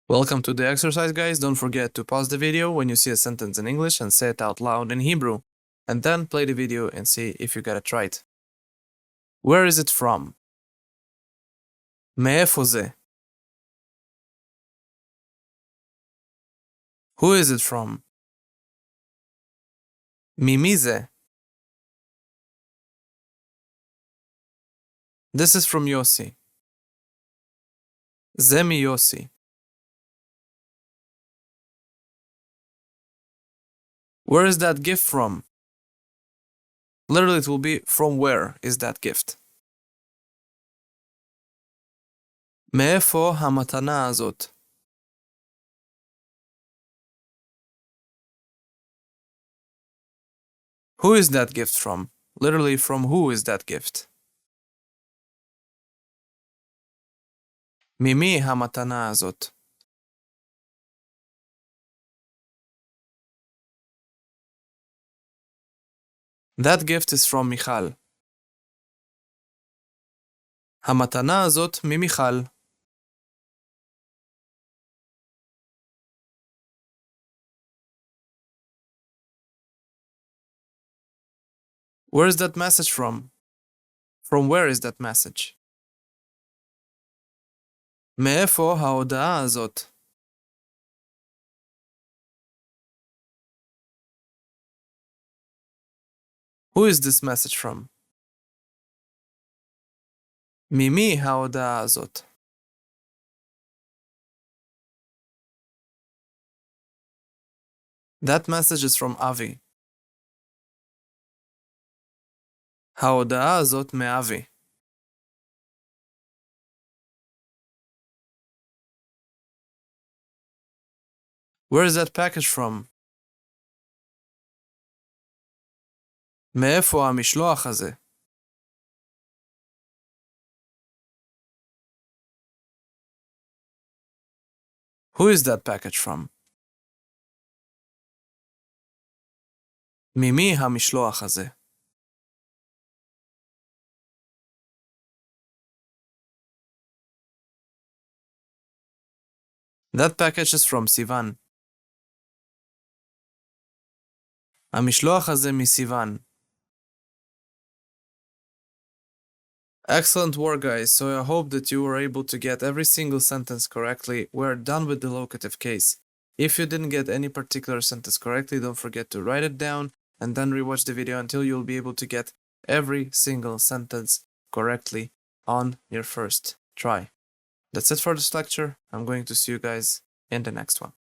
Welcome to the exercise, guys. Don't forget to pause the video when you see a sentence in English and say it out loud in Hebrew, and then play the video and see if you got it right. Where is it from? מאיפה זה? Who is it from? ממי זה? This is from Yossi. זה מיוסי. Where is that gift from? Literally, it will be from where is that gift? מאיפה המתנה הזאת? Who is that gift from? Literally, from who is that gift? ממי המתנה הזאת? That gift is from מיכל. המתנה הזאת ממיכל. Where is that message from? From where is that message? מאיפה ההודעה הזאת? Who is this message from? ממי ההודעה הזאת? That message is from Avi. ההודעה הזאת מאבי. Where is that package from? מאיפה המשלוח הזה? Who is that package from? ממי המשלוח הזה? That package is from סיוון. המשלוח הזה מסיוון. Excellent work, guys. So I hope that you were able to get every single sentence correctly. We're done with the locative case. If you didn't get any particular sentence correctly, don't forget to write it down and then rewatch the video until you'll be able to get every single sentence correctly on your first try. That's it for this lecture. I'm going to see you guys in the next one.